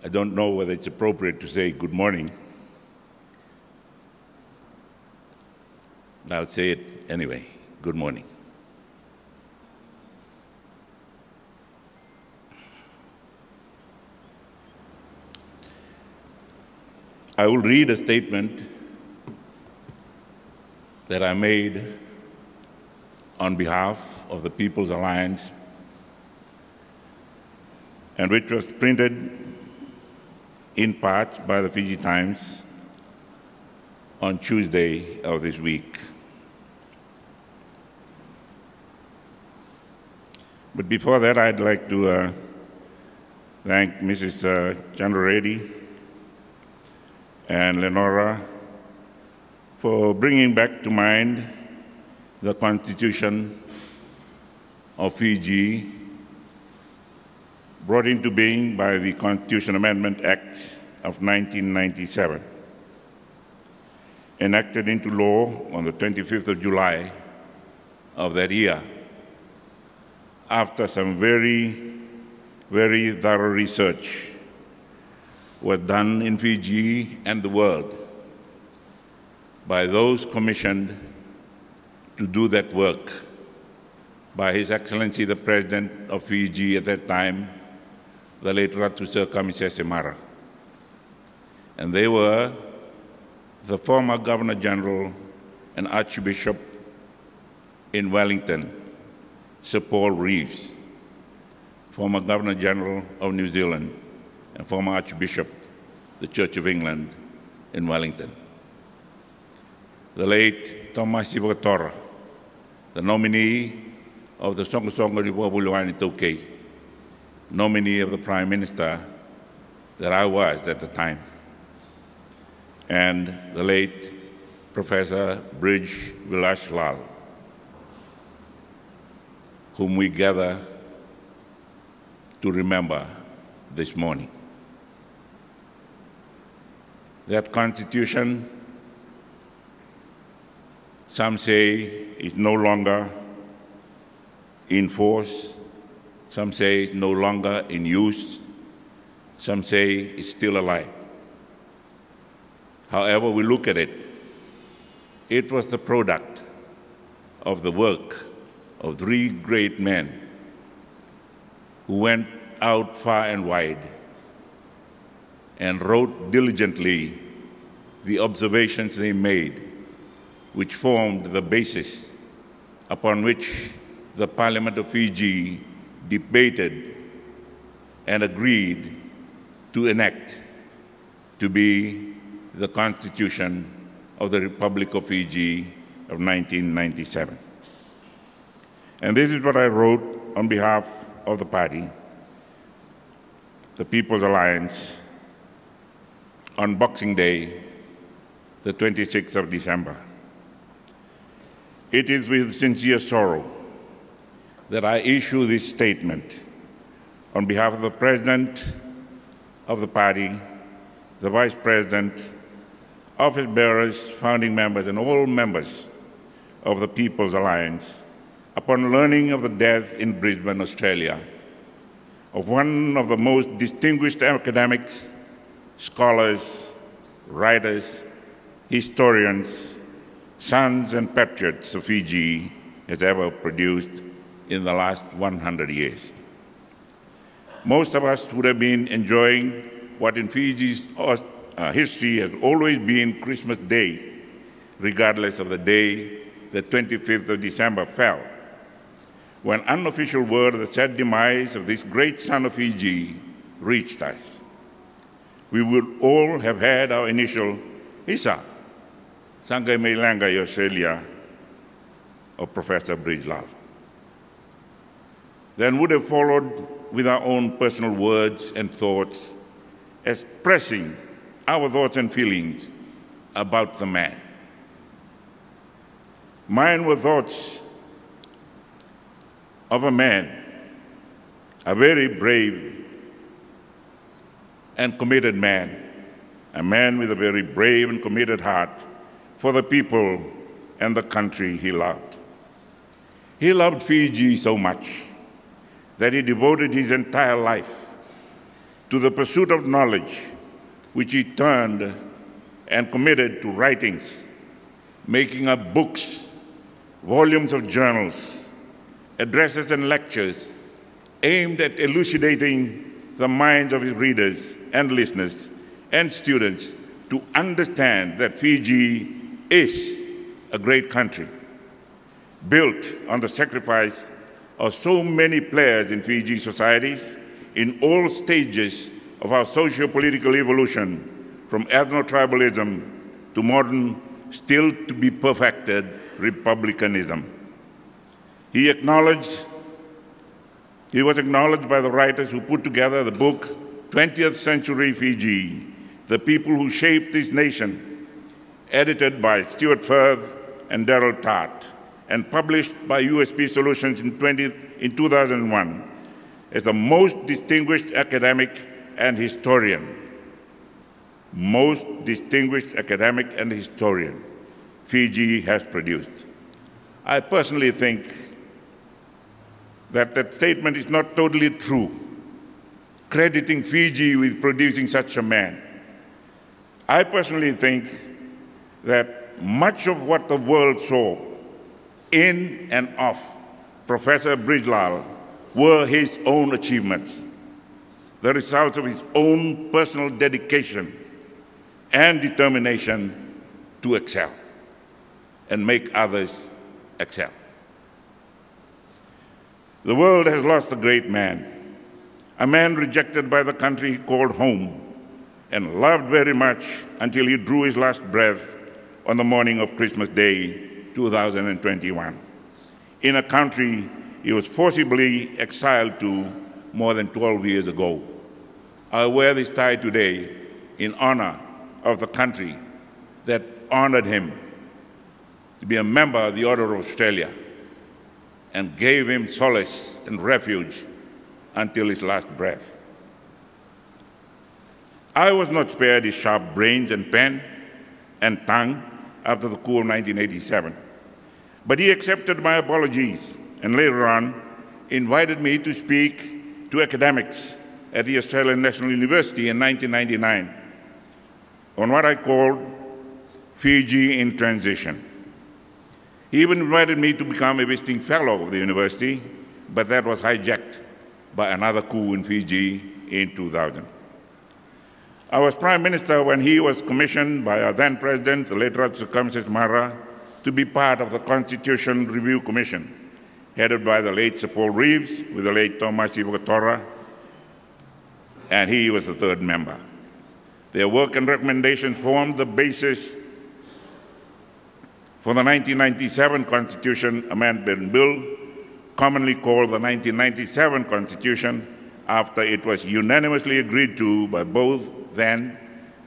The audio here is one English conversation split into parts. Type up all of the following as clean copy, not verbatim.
I don't know whether it's appropriate to say good morning. I'll say it anyway. Good morning. I will read a statement that I made on behalf of the People's Alliance and which was printed in part by the Fiji Times on Tuesday of this week. But before that, I'd like to thank Mrs. Chandra Reddy and Lenora for bringing back to mind the Constitution of Fiji, brought into being by the Constitution Amendment Act of 1997, enacted into law on the 25th of July of that year, after some very, very thorough research was done in Fiji and the world by those commissioned to do that work by His Excellency the President of Fiji at that time, the late Ratu Sir Kamisese Mara. And they were the former Governor General and Archbishop in Wellington, Sir Paul Reeves, former Governor General of New Zealand and former Archbishop, the Church of England in Wellington. The late Thomas Sivatora, the nominee of the Songasonga Republic Tokay, nominee of the Prime Minister that I was at the time, and the late Professor Brij Vilash Lal, whom we gather to remember this morning. That Constitution, some say, is no longer in force. Some say no longer in use. Some say it's still alive. However we look at it, it was the product of the work of three great men who went out far and wide and wrote diligently the observations they made, which formed the basis upon which the Parliament of Fiji debated and agreed to enact to be the Constitution of the Republic of Fiji of 1997. And this is what I wrote on behalf of the party, the People's Alliance, on Boxing Day, the 26th of December. It is with sincere sorrow that I issue this statement on behalf of the President of the party, the Vice President, office bearers, founding members, and all members of the People's Alliance upon learning of the death in Brisbane, Australia, of one of the most distinguished academics, scholars, writers, historians, sons and patriots of Fiji has ever produced in the last 100 years. Most of us would have been enjoying what in Fiji's history has always been Christmas Day, regardless of the day the 25th of December fell, when unofficial word of the sad demise of this great son of Fiji reached us. We would all have had our initial Isa, Sangai Meilanga Australia, of Professor Brij Lal. Then would have followed with our own personal words and thoughts, expressing our thoughts and feelings about the man. Mine were thoughts of a man, a very brave and committed man, a man with a very brave and committed heart for the people and the country he loved. He loved Fiji so much that he devoted his entire life to the pursuit of knowledge, which he turned and committed to writings, making up books, volumes of journals, addresses and lectures aimed at elucidating the minds of his readers and listeners and students to understand that Fiji is a great country, built on the sacrifice of so many players in Fiji societies in all stages of our socio-political evolution, from ethno-tribalism to modern, still to be perfected republicanism. He was acknowledged by the writers who put together the book 20th Century Fiji, The People Who Shaped This Nation, edited by Stuart Firth and Darrell Tart, and published by USP Solutions in 2001, as the most distinguished academic and historian. Most distinguished academic and historian Fiji has produced. I personally think that that statement is not totally true, crediting Fiji with producing such a man. I personally think that much of what the world saw in and of Professor Brij were his own achievements, the results of his own personal dedication and determination to excel and make others excel. The world has lost a great man, a man rejected by the country he called home and loved very much until he drew his last breath on the morning of Christmas Day, 2021, in a country he was forcibly exiled to more than 12 years ago. I wear this tie today in honor of the country that honored him to be a member of the Order of Australia and gave him solace and refuge until his last breath. I was not spared his sharp brains and pen and tongue after the coup of 1987, but he accepted my apologies and later on invited me to speak to academics at the Australian National University in 1999 on what I called Fiji in Transition. He even invited me to become a visiting fellow of the university, but that was hijacked by another coup in Fiji in 2000. I was Prime Minister when he was commissioned by our then President, the late Ratu Kamsis Mara, to be part of the Constitution Review Commission, headed by the late Sir Paul Reeves with the late Thomas Ivogatora, and he was the third member. Their work and recommendations formed the basis for the 1997 Constitution Amendment Bill, commonly called the 1997 Constitution, after it was unanimously agreed to by both then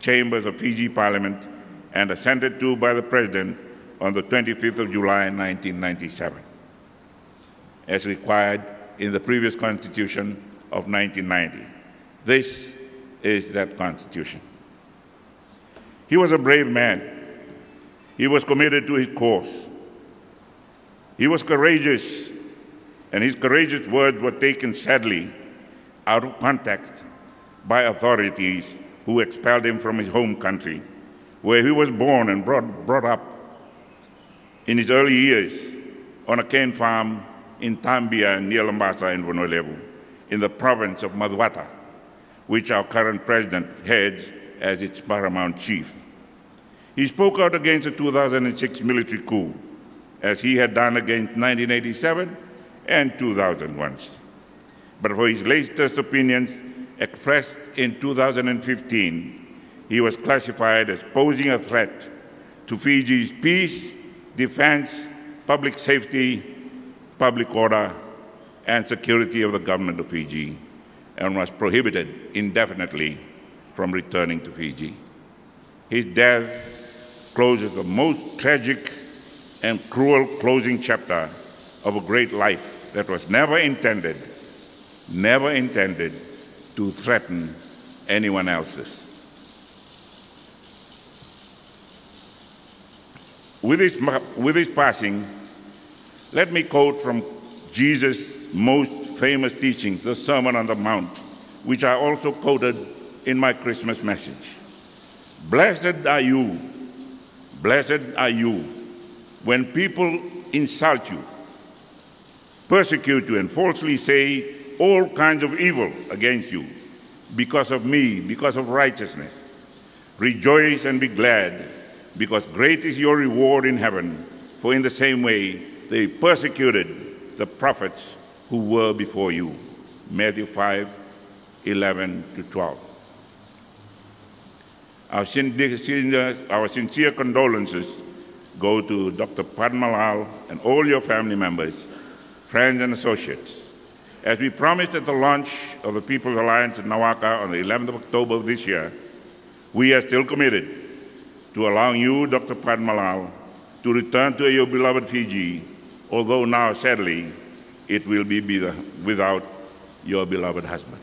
chambers of Fiji Parliament and assented to by the President on the 25th of July, 1997, as required in the previous Constitution of 1990. This is that Constitution. He was a brave man. He was committed to his cause. He was courageous, and his courageous words were taken sadly out of context by authorities who expelled him from his home country, where he was born and brought up in his early years on a cane farm in Tambia near Lambasa in Vunulevu, in the province of Madhuata, which our current president heads as its paramount chief. He spoke out against the 2006 military coup, as he had done against 1987 and 2001. But for his latest opinions expressed in 2015, he was classified as posing a threat to Fiji's peace, defense, public safety, public order, and security of the government of Fiji, and was prohibited indefinitely from returning to Fiji. His death closes the most tragic and cruel closing chapter of a great life that was never intended to threaten anyone else's. With his passing, let me quote from Jesus' most famous teachings, the Sermon on the Mount, which I also quoted in my Christmas message. Blessed are you when people insult you, persecute you, and falsely say all kinds of evil against you because of me, because of righteousness. Rejoice and be glad, because great is your reward in heaven, for in the same way they persecuted the prophets who were before you. Matthew 5:11-12. Our sincere condolences go to Dr. Padmalal and all your family members, friends, and associates. As we promised at the launch of the People's Alliance in Nawaka on the 11th of October of this year, we are still committed to allowing you, Dr. Padmalal, to return to your beloved Fiji, although now, sadly, it will be without your beloved husband.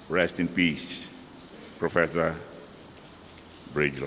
Rest in peace, Professor Brij.